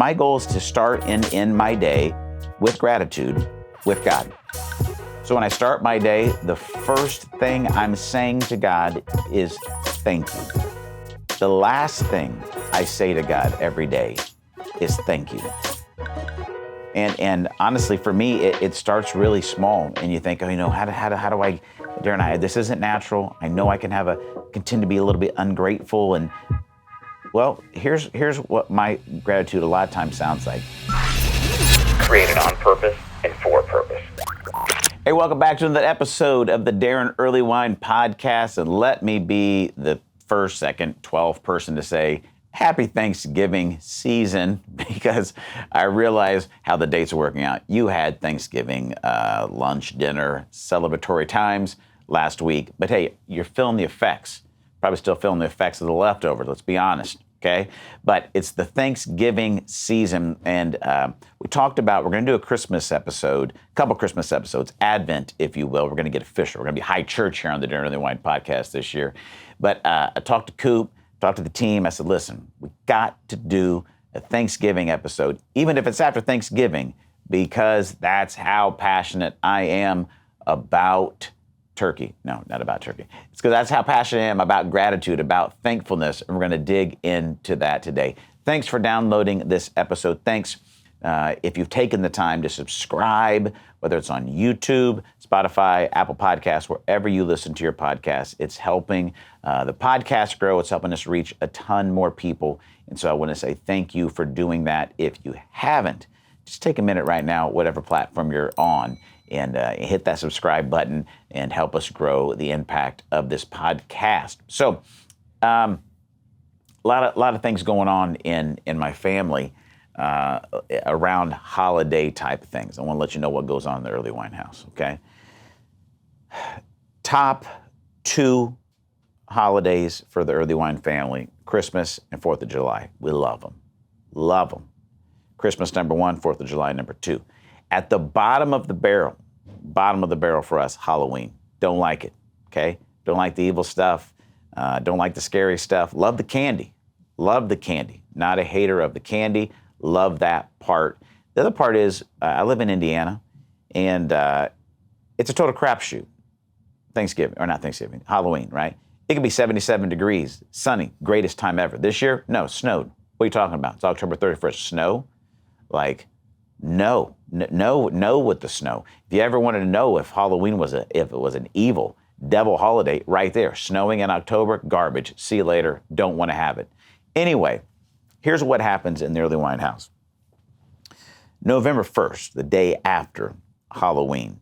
my goal is to start and end my day with gratitude with God. So when I start my day, the first thing I'm saying to God is thank you. The last thing I say to God every day is thank you. And honestly, for me, it starts really small. And you think, oh, how do I, Daron, this isn't natural. I know I can continue to be a little bit ungrateful. And well, here's what my gratitude a lot of times sounds like. Created on purpose and for purpose. Hey, welcome back to another episode of the Daron Earlywine podcast. And let me be the first, second, 12th person to say happy Thanksgiving season, because I realize how the dates are working out. You had Thanksgiving lunch, dinner, celebratory times last week. But hey, you're feeling the effects. Probably still feeling the effects of the leftovers, let's be honest. Okay, but it's the Thanksgiving season, and we talked about, we're going to do a Christmas episode, a couple Christmas episodes, Advent, if you will. We're going to get official. We're going to be high church here on the Daron Earlywine podcast this year. But I talked to Coop, talked to the team. I said, listen, we got to do a Thanksgiving episode, even if it's after Thanksgiving, because that's how passionate I am about turkey. No, not about turkey. It's because that's how passionate I am about gratitude, about thankfulness, and we're going to dig into that today. Thanks for downloading this episode. Thanks if you've taken the time to subscribe, whether it's on YouTube, Spotify, Apple Podcasts, wherever you listen to your podcasts. It's helping the podcast grow. It's helping us reach a ton more people. And so I want to say thank you for doing that. If you haven't, just take a minute right now, whatever platform you're on, and hit that subscribe button and help us grow the impact of this podcast. So a lot of things going on in my family around holiday type things. I want to let you know what goes on in the Earlywine house, okay? Top two holidays for the Earlywine family, Christmas and 4th of July. We love them. Love them. Christmas number one, 4th of July number two. At the bottom of the barrel for us, Halloween. Don't like it, okay? Don't like the evil stuff. Don't like the scary stuff. Love the candy. Love the candy. Not a hater of the candy. Love that part. The other part is, I live in Indiana, and it's a total crapshoot. Halloween, right? It could be 77 degrees, sunny, greatest time ever. This year, no, snowed. What are you talking about? It's October 31st. Snow? Like, no with the snow. If you ever wanted to know if Halloween was an evil devil holiday, right there. Snowing in October, garbage. See you later. Don't want to have it. Anyway, here's what happens in the Earlywine house. November 1st, the day after Halloween.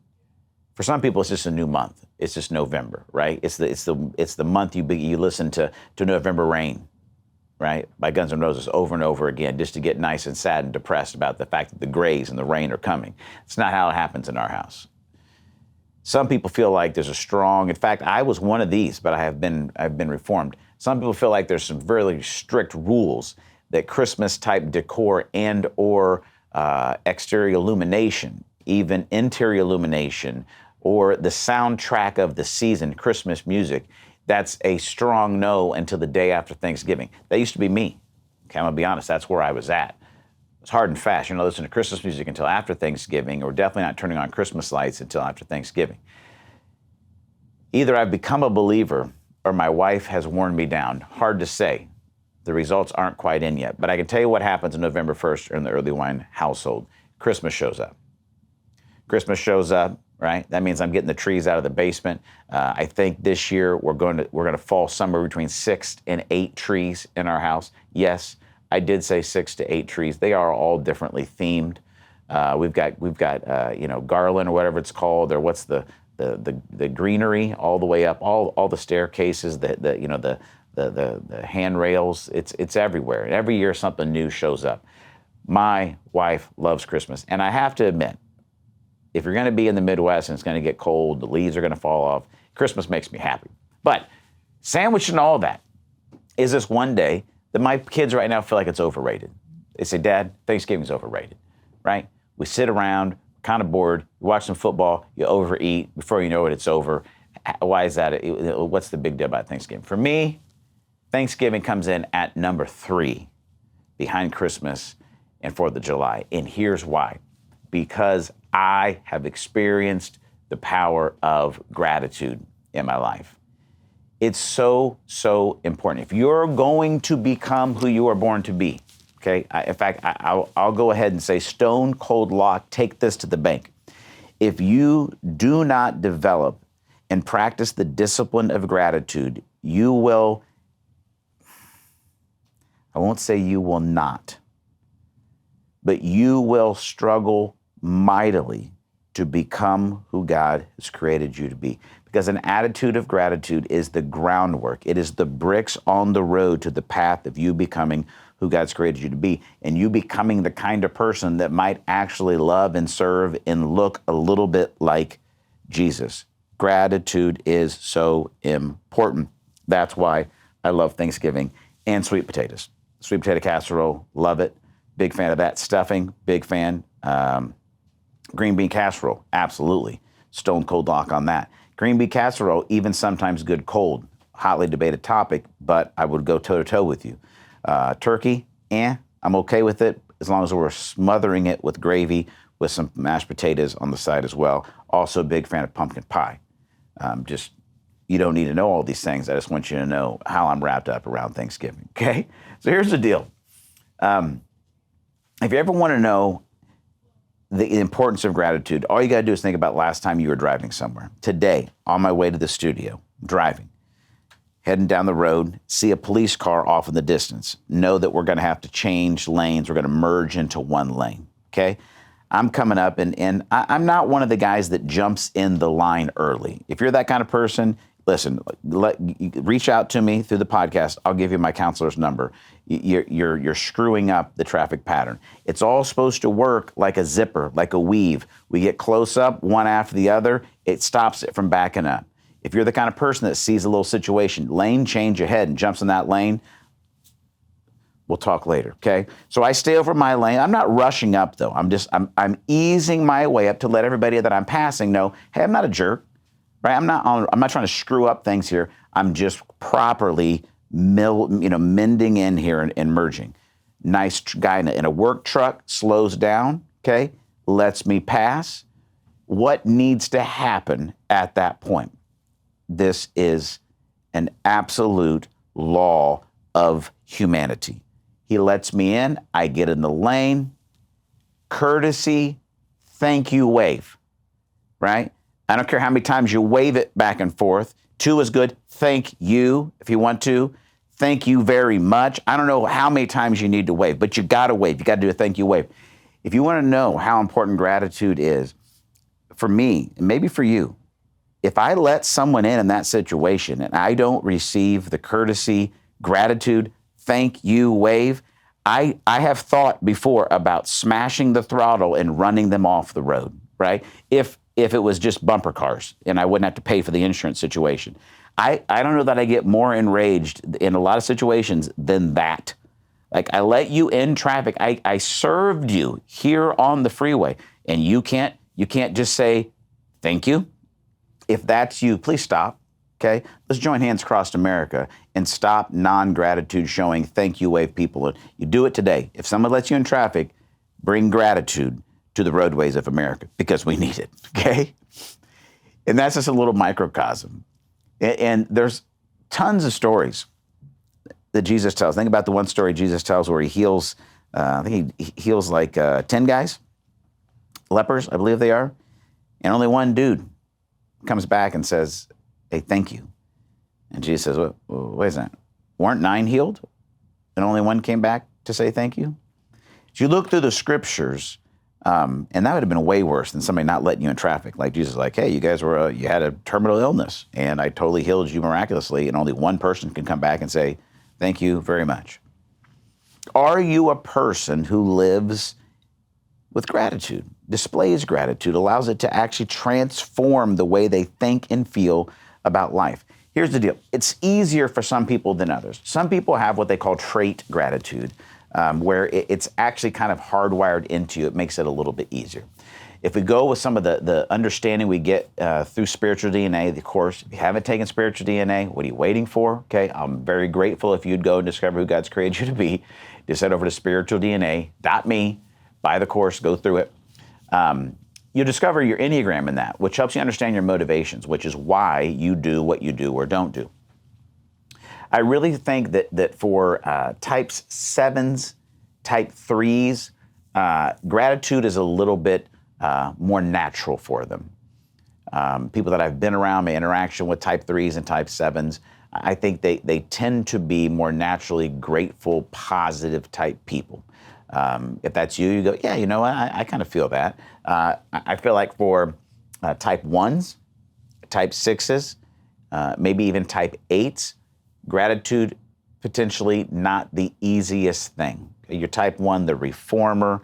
For some people, it's just a new month. It's just November, right? It's the month you listen to November Rain, right, by Guns N' Roses over and over again, just to get nice and sad and depressed about the fact that the grays and the rain are coming. It's not how it happens in our house. Some people feel like there's a strong, in fact, I was one of these, but I've been reformed. Some people feel like there's some very strict rules that Christmas type decor and or exterior illumination, even interior illumination, or the soundtrack of the season, Christmas music, that's a strong no until the day after Thanksgiving. That used to be me. Okay, I'm gonna be honest, that's where I was at. It's hard and fast. You're not listening to Christmas music until after Thanksgiving, or definitely not turning on Christmas lights until after Thanksgiving. Either I've become a believer or my wife has worn me down. Hard to say. The results aren't quite in yet. But I can tell you what happens on November 1st in the Earlywine household. Christmas shows up. Christmas shows up. Right? That means I'm getting the trees out of the basement. I think this year we're going to fall somewhere between 6 and 8 trees in our house. Yes, I did say 6 to 8 trees. They are all differently themed. We've got garland or whatever it's called, or what's the greenery all the way up, all the staircases, the handrails. It's everywhere. And every year something new shows up. My wife loves Christmas, and I have to admit, if you're going to be in the Midwest and it's going to get cold, the leaves are going to fall off, Christmas makes me happy. But sandwiched in all that is this one day that my kids right now feel like it's overrated. They say, Dad, Thanksgiving's overrated, right? We sit around, kind of bored, you watch some football, you overeat, before you know it, it's over. Why is that? What's the big deal about Thanksgiving? For me, Thanksgiving comes in at number 3 behind Christmas and 4th of July. And here's why. Because I have experienced the power of gratitude in my life. It's so, so important. If you're going to become who you are born to be, okay? I'll go ahead and say stone cold lock, take this to the bank. If you do not develop and practice the discipline of gratitude, you will, I won't say you will not, but you will struggle mightily to become who God has created you to be. Because an attitude of gratitude is the groundwork. It is the bricks on the road to the path of you becoming who God's created you to be, and you becoming the kind of person that might actually love and serve and look a little bit like Jesus. Gratitude is so important. That's why I love Thanksgiving and sweet potatoes. Sweet potato casserole, love it. Big fan of that. Stuffing, big fan. Green bean casserole, absolutely. Stone cold lock on that. Green bean casserole, even sometimes good cold. Hotly debated topic, but I would go toe-to-toe with you. Turkey, I'm okay with it as long as we're smothering it with gravy with some mashed potatoes on the side as well. Also a big fan of pumpkin pie. You don't need to know all these things. I just want you to know how I'm wrapped up around Thanksgiving, okay? So here's the deal. If you ever want to know the importance of gratitude, all you got to do is think about last time you were driving somewhere. Today, on my way to the studio, driving, heading down the road, see a police car off in the distance. Know that we're going to have to change lanes. We're going to merge into one lane, okay? I'm coming up, and I'm not one of the guys that jumps in the line early. If you're that kind of person, listen, reach out to me through the podcast. I'll give you my counselor's number. You're screwing up the traffic pattern. It's all supposed to work like a zipper, like a weave. We get close up, one after the other. It stops it from backing up. If you're the kind of person that sees a little situation, lane change ahead and jumps in that lane, we'll talk later, okay? So I stay over my lane. I'm not rushing up though. I'm easing my way up to let everybody that I'm passing know, hey, I'm not a jerk. Right? I'm not trying to screw up things here. I'm just properly mending in here and merging. Nice guy in a work truck slows down, okay? Lets me pass. What needs to happen at that point? This is an absolute law of humanity. He lets me in, I get in the lane, courtesy, thank you, wave, right? I don't care how many times you wave it back and forth. 2 is good. Thank you if you want to. Thank you very much. I don't know how many times you need to wave, but you got to wave. You got to do a thank you wave. If you want to know how important gratitude is, for me, and maybe for you, if I let someone in that situation and I don't receive the courtesy, gratitude, thank you wave, I have thought before about smashing the throttle and running them off the road, right? If it was just bumper cars and I wouldn't have to pay for the insurance situation. I don't know that I get more enraged in a lot of situations than that. Like, I let you in traffic. I served you here on the freeway, and you can't just say thank you. If that's you, please stop. Okay, let's join hands across America and stop non-gratitude showing thank you wave people. You do it today. If someone lets you in traffic, bring gratitude to the roadways of America, because we need it, okay? And that's just a little microcosm. And there's tons of stories that Jesus tells. Think about the one story Jesus tells where he heals, I think he heals like 10 guys, lepers, I believe they are. And only one dude comes back and says, hey, thank you. And Jesus says, well, wait a second, weren't 9 healed? And only one came back to say thank you? If you look through the scriptures, and that would have been way worse than somebody not letting you in traffic. Like Jesus is like, hey, you guys you had a terminal illness and I totally healed you miraculously, and only one person can come back and say, thank you very much. Are you a person who lives with gratitude, displays gratitude, allows it to actually transform the way they think and feel about life? Here's the deal. It's easier for some people than others. Some people have what they call trait gratitude, where it's actually kind of hardwired into you. It makes it a little bit easier. If we go with some of the understanding we get through spiritual DNA, of course, if you haven't taken spiritual DNA, what are you waiting for? Okay, I'm very grateful if you'd go and discover who God's created you to be just head over to spiritualdna.me, buy the course, go through it. You'll discover your Enneagram in that, which helps you understand your motivations, which is why you do what you do or don't do. I really think that for types 7s, type 3s, gratitude is a little bit more natural for them. People that I've been around, my interaction with type 3s and type 7s, I think they tend to be more naturally grateful, positive type people. If that's you, you go, yeah, you know what, I kind of feel that. I feel like for type 1s, type 6s, maybe even type 8s, gratitude potentially not the easiest thing. You're type 1, the reformer,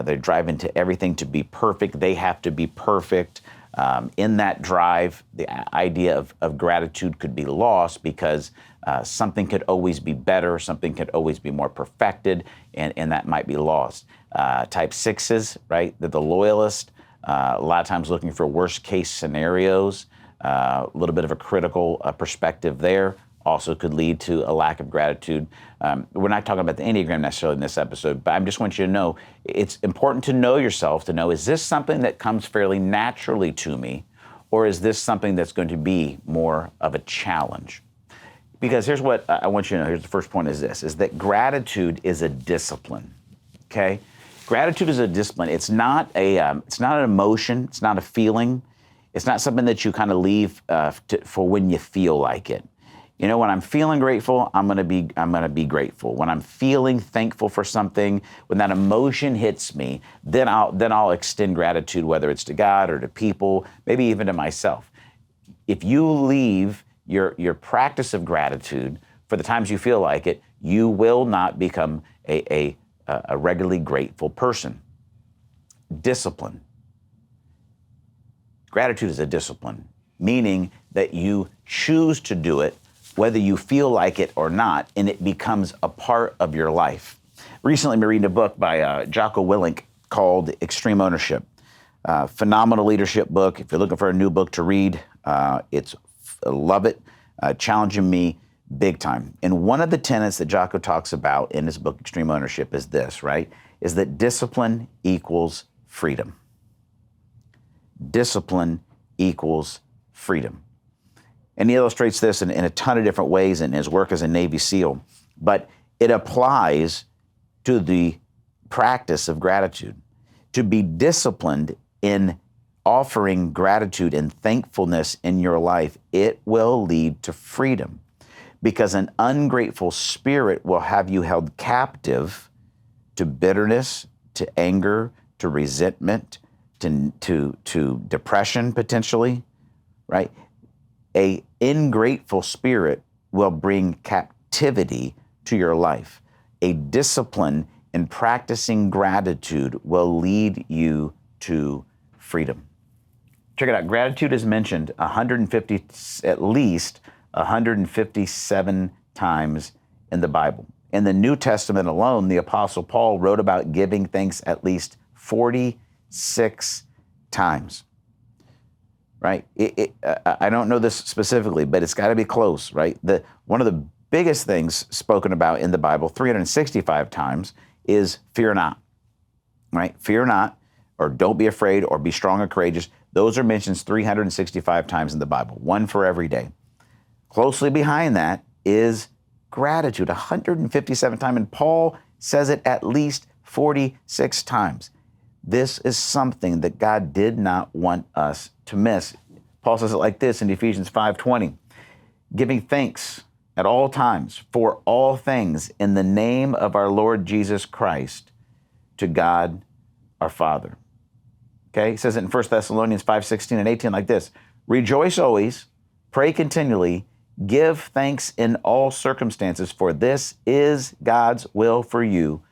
they're driving to everything to be perfect. They have to be perfect. In that drive, the idea of gratitude could be lost because something could always be better, something could always be more perfected, and that might be lost. Type 6s, right? They're the loyalist, a lot of times looking for worst case scenarios, a little bit of a critical perspective there. Also could lead to a lack of gratitude. We're not talking about the Enneagram necessarily in this episode, but I just want you to know it's important to know yourself, to know, is this something that comes fairly naturally to me, or is this something that's going to be more of a challenge? Because here's what I want you to know, here's the first point is this, is that gratitude is a discipline, okay? Gratitude is a discipline. It's not an emotion, it's not a feeling, it's not something that you kind of leave for when you feel like it. You know, when I'm feeling grateful, I'm gonna be grateful. When I'm feeling thankful for something, when that emotion hits me, then I'll extend gratitude, whether it's to God or to people, maybe even to myself. If you leave your practice of gratitude for the times you feel like it, you will not become a regularly grateful person. Discipline. Gratitude is a discipline, meaning that you choose to do it whether you feel like it or not, and it becomes a part of your life. Recently, I'm reading a book by Jocko Willink called Extreme Ownership. Phenomenal leadership book. If you're looking for a new book to read, love it, challenging me big time. And one of the tenets that Jocko talks about in his book, Extreme Ownership, is this, right? Is that discipline equals freedom. Discipline equals freedom. And he illustrates this in a ton of different ways in his work as a Navy SEAL. But it applies to the practice of gratitude. To be disciplined in offering gratitude and thankfulness in your life, it will lead to freedom. Because an ungrateful spirit will have you held captive to bitterness, to anger, to resentment, to depression potentially, right? A ingrateful spirit will bring captivity to your life. A discipline in practicing gratitude will lead you to freedom. Check it out. Gratitude is mentioned at least 157 times in the Bible. In the New Testament alone, the Apostle Paul wrote about giving thanks at least 46 times. Right? I don't know this specifically, but it's got to be close, right? One of the biggest things spoken about in the Bible 365 times is fear not, right? Fear not, or don't be afraid, or be strong or courageous. Those are mentioned 365 times in the Bible, one for every day. Closely behind that is gratitude, 157 times, and Paul says it at least 46 times. This is something that God did not want us to miss. Paul says it like this in Ephesians 5:20, giving thanks at all times for all things in the name of our Lord Jesus Christ to God our Father. Okay, he says it in 1 Thessalonians 5:16 and 18 like this, rejoice always, pray continually, give thanks in all circumstances, for this is God's will for you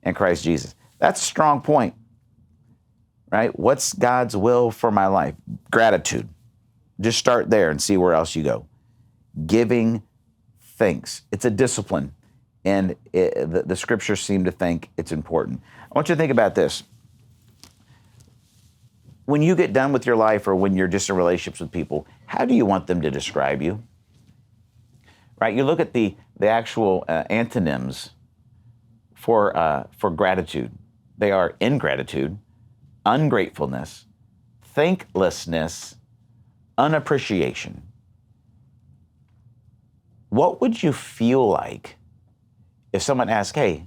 in Christ Jesus. That's a strong point. Right? What's God's will for my life? Gratitude. Just start there and see where else you go. Giving thanks. It's a discipline, and the scriptures seem to think it's important. I want you to think about this. When you get done with your life, or when you're just in relationships with people, how do you want them to describe you? Right? You look at the actual antonyms for gratitude. They are ingratitude, ungratefulness, thanklessness, unappreciation. What would you feel like if someone asked, hey,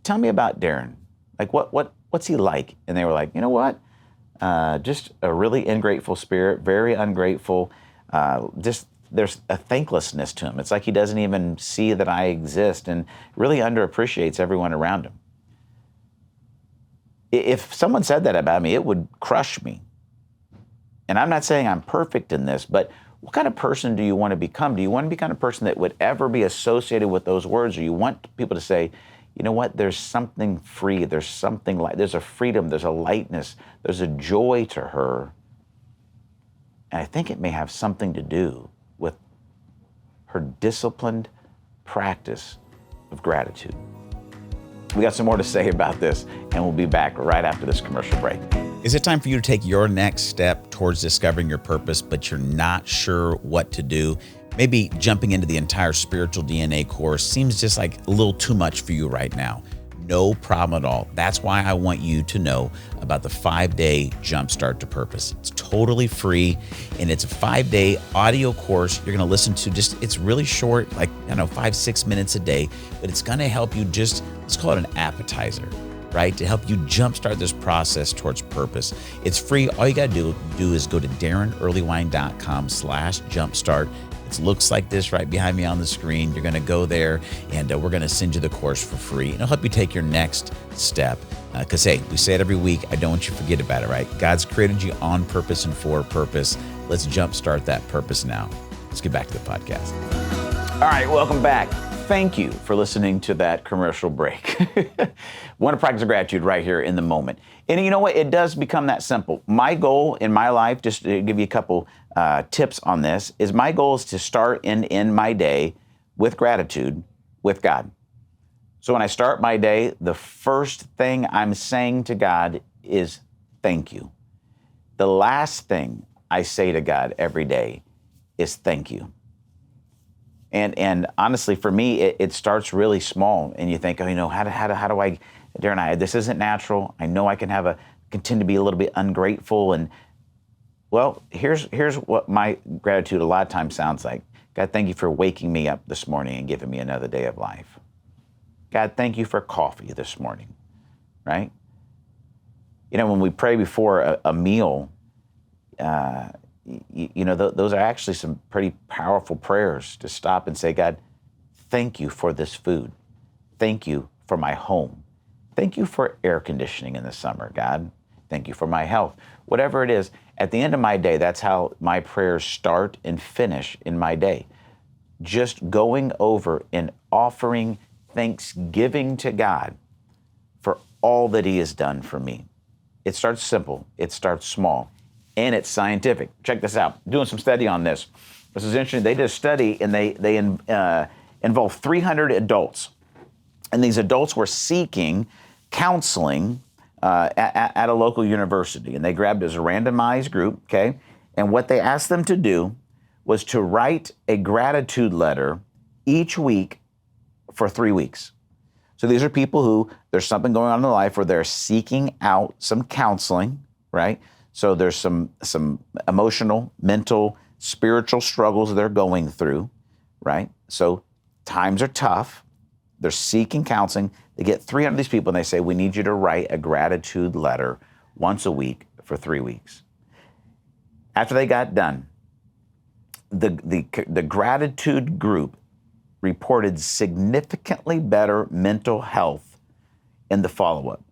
tell me about Daron? Like what's he like? And they were like, you know what? Just a really ungrateful spirit, very ungrateful. Just there's a thanklessness to him. It's like he doesn't even see that I exist and really underappreciates everyone around him. If someone said that about me, it would crush me. And I'm not saying I'm perfect in this, but what kind of person do you want to become? Do you want to be the kind of person that would ever be associated with those words? Or you want people to say, you know what, there's something free, there's something like, there's a freedom, there's a lightness, there's a joy to her. And I think it may have something to do with her disciplined practice of gratitude. We got some more to say about this, and we'll be back right after this commercial break. Is it time for you to take your next step towards discovering your purpose, but you're not sure what to do? Maybe jumping into the entire spiritual DNA course seems just like a little too much for you right now. No problem at all. That's why I want you to know about the 5-day Jumpstart to Purpose. It's totally free, and it's a 5-day audio course you're going to listen to. It's really short, like 5-6 minutes a day, but it's going to help you let's call it an appetizer, right? To help you jumpstart this process towards purpose. It's free. All you got to do is go to DaronEarlywine.com/jumpstart. It looks like this right behind me on the screen. You're going to go there, and we're going to send you the course for free. And it'll help you take your next step. Because, hey, we say it every week. I don't want you to forget about it, right? God's created you on purpose and for a purpose. Let's jumpstart that purpose now. Let's get back to the podcast. All right, welcome back. Thank you for listening to that commercial break. Want to practice gratitude right here in the moment. And you know what? It does become that simple. My goal in my life, just to give you a couple tips on this, is my goal is to start and end my day with gratitude with God. So when I start my day, the first thing I'm saying to God is thank you. The last thing I say to God every day is thank you. And honestly, for me, it starts really small. And you think, how do I, Daron, this isn't natural. I know I can tend to be a little bit ungrateful. And well, here's what my gratitude a lot of times sounds like. God, thank you for waking me up this morning and giving me another day of life. God, thank you for coffee this morning, right? When we pray before a meal, those are actually some pretty powerful prayers to stop and say, God, thank you for this food. Thank you for my home. Thank you for air conditioning in the summer, God. Thank you for my health. Whatever it is, at the end of my day, that's how my prayers start and finish in my day. Just going over and offering thanksgiving to God for all that He has done for me. It starts simple. It starts small. And it's scientific. Check this out. Doing some study on this. This is interesting. They did a study, and they involved 300 adults. And these adults were seeking counseling at a local university. And they grabbed as a randomized group, okay? And what they asked them to do was to write a gratitude letter each week for 3 weeks. So these are people who, there's something going on in their life where they're seeking out some counseling, right? So there's some emotional, mental, spiritual struggles they're going through, right? So times are tough. They're seeking counseling. They get 300 of these people and they say, we need you to write a gratitude letter once a week for 3 weeks. After they got done, the gratitude group reported significantly better mental health in the follow-up.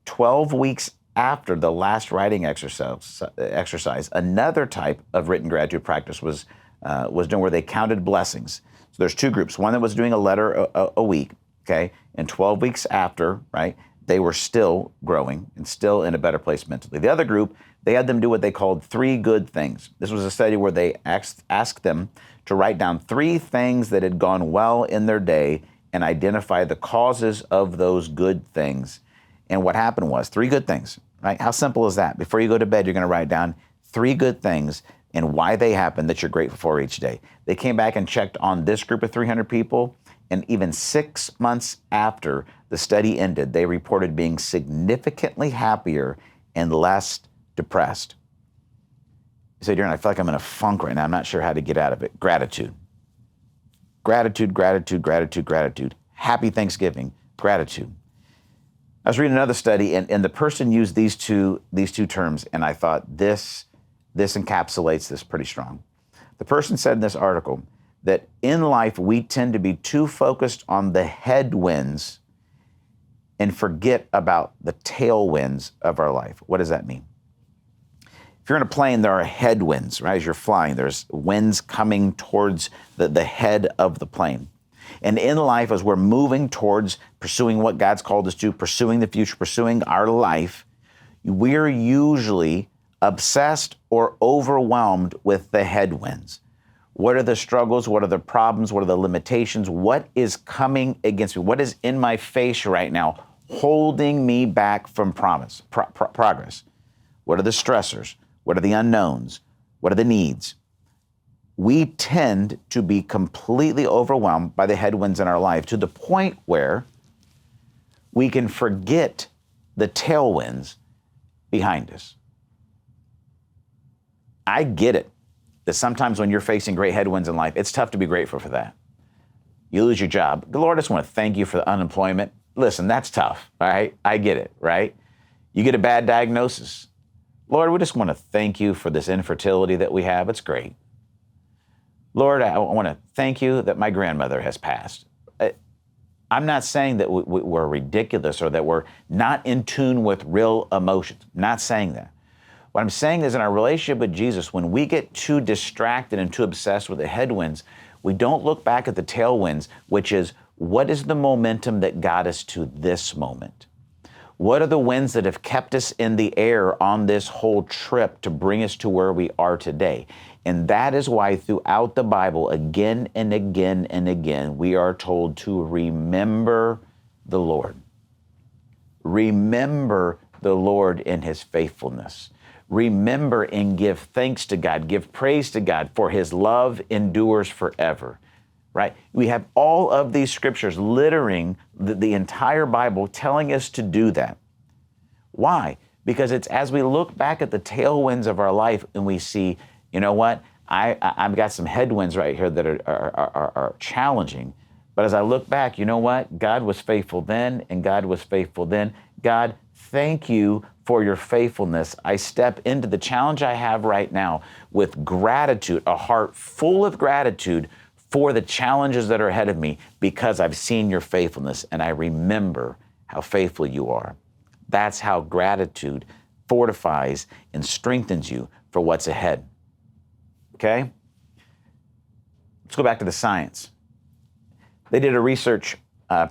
12 weeks after the last writing exercise, another type of written gratitude practice was done where they counted blessings. So there's two groups. One that was doing a letter a week, okay? And 12 weeks after, right, they were still growing and still in a better place mentally. The other group, they had them do what they called 3 good things. This was a study where they asked them to write down 3 things that had gone well in their day and identify the causes of those good things. And what happened was 3 good things, right? How simple is that? Before you go to bed, you're going to write down 3 good things and why they happened that you're grateful for each day. They came back and checked on this group of 300 people, And even 6 months after the study ended, they reported being significantly happier and less depressed. You say, Daron, I feel like I'm in a funk right now. I'm not sure how to get out of it. Gratitude. Gratitude, gratitude, gratitude, gratitude. Happy Thanksgiving, gratitude. I was reading another study, and the person used these two terms, and I thought this encapsulates this pretty strong. The person said in this article that in life we tend to be too focused on the headwinds and forget about the tailwinds of our life. What does that mean? If you're in a plane, there are headwinds, right? As you're flying, there's winds coming towards the head of the plane. And in life, as we're moving towards pursuing what God's called us to, pursuing the future, pursuing our life, we're usually obsessed or overwhelmed with the headwinds. What are the struggles? What are the problems? What are the limitations? What is coming against me? What is in my face right now holding me back from progress? What are the stressors? What are the unknowns? What are the needs? We tend to be completely overwhelmed by the headwinds in our life to the point where we can forget the tailwinds behind us. I get it that sometimes when you're facing great headwinds in life, it's tough to be grateful for that. You lose your job. The Lord, I just want to thank you for the unemployment. Listen, that's tough, all right? I get it, right? You get a bad diagnosis. Lord, we just want to thank you for this infertility that we have. It's great. Lord, I want to thank you that my grandmother has passed. I'm not saying that we're ridiculous or that we're not in tune with real emotions. I'm not saying that. What I'm saying is in our relationship with Jesus, when we get too distracted and too obsessed with the headwinds, we don't look back at the tailwinds, which is what is the momentum that got us to this moment? What are the winds that have kept us in the air on this whole trip to bring us to where we are today? And that is why throughout the Bible, again and again and again, we are told to remember the Lord. Remember the Lord in his faithfulness. Remember and give thanks to God, give praise to God, for his love endures forever, right? We have all of these scriptures littering the entire Bible telling us to do that. Why? Because it's as we look back at the tailwinds of our life and we see, you know what, I've got some headwinds right here that are challenging. But as I look back, you know what? God was faithful then and God was faithful then. God, thank you for your faithfulness. I step into the challenge I have right now with gratitude, a heart full of gratitude for the challenges that are ahead of me because I've seen your faithfulness and I remember how faithful you are. That's how gratitude fortifies and strengthens you for what's ahead. Okay? Let's go back to the science. They did a research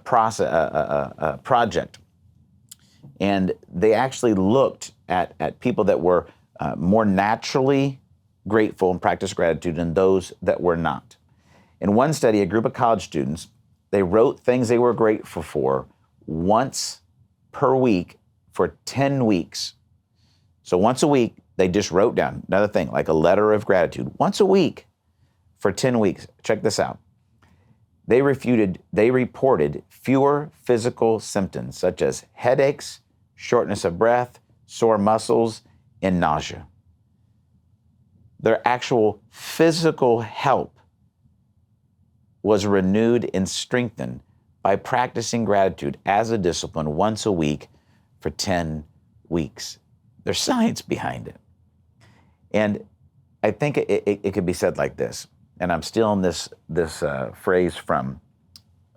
project, and they actually looked at people that were more naturally grateful and practiced gratitude than those that were not. In one study, a group of college students, they wrote things they were grateful for once per week for 10 weeks. So once a week, they just wrote down another thing, like a letter of gratitude, once a week for 10 weeks. Check this out. They reported fewer physical symptoms such as headaches, shortness of breath, sore muscles, and nausea. Their actual physical health was renewed and strengthened by practicing gratitude as a discipline once a week for 10 weeks. There's science behind it. And I think it could be said like this, and I'm stealing this phrase from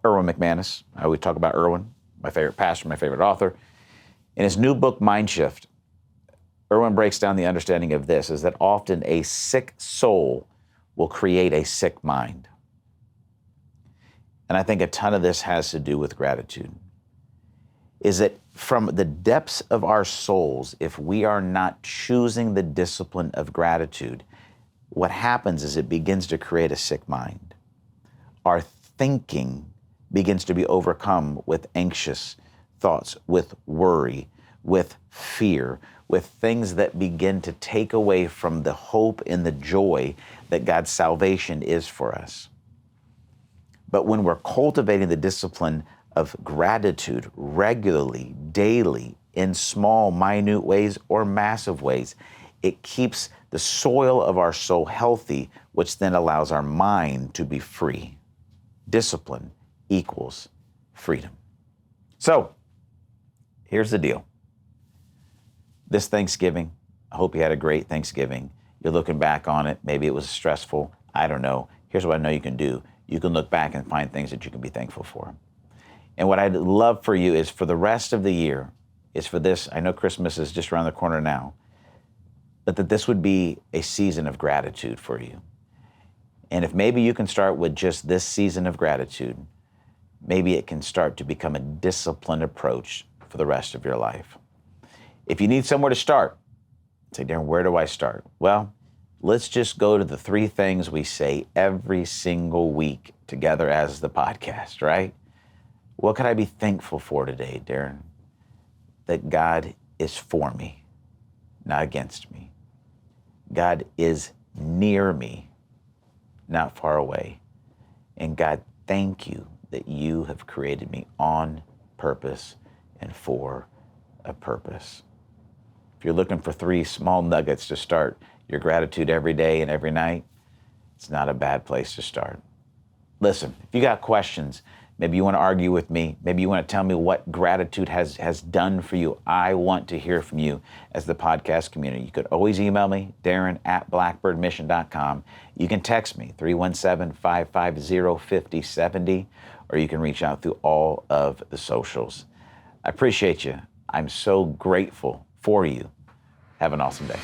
Erwin McManus. I always talk about Erwin, my favorite pastor, my favorite author. In his new book, Mind Shift, Erwin breaks down the understanding of this, is that often a sick soul will create a sick mind. And I think a ton of this has to do with gratitude. Is that from the depths of our souls, if we are not choosing the discipline of gratitude, what happens is it begins to create a sick mind. Our thinking begins to be overcome with anxious thoughts, with worry, with fear, with things that begin to take away from the hope and the joy that God's salvation is for us. But when we're cultivating the discipline of gratitude regularly, daily, in small, minute ways or massive ways, it keeps the soil of our soul healthy, which then allows our mind to be free. Discipline equals freedom. So, here's the deal. This Thanksgiving, I hope you had a great Thanksgiving. You're looking back on it. Maybe it was stressful. I don't know. Here's what I know you can do. You can look back and find things that you can be thankful for. And what I'd love for you is for the rest of the year, is for this, I know Christmas is just around the corner now, but that this would be a season of gratitude for you. And if maybe you can start with just this season of gratitude, maybe it can start to become a disciplined approach for the rest of your life. If you need somewhere to start, say, Daron, where do I start? Well, let's just go to the 3 things we say every single week together as the podcast, right? What could I be thankful for today, Daron? That God is for me, not against me. God is near me, not far away. And God, thank you that you have created me on purpose and for a purpose. If you're looking for 3 small nuggets to start your gratitude every day and every night, it's not a bad place to start. Listen, if you got questions, maybe you want to argue with me, maybe you want to tell me what gratitude has done for you, I want to hear from you as the podcast community. You could always email me, Daron@blackbirdmission.com. You can text me, 317-550-5070, or you can reach out through all of the socials. I appreciate you. I'm so grateful for you. Have an awesome day.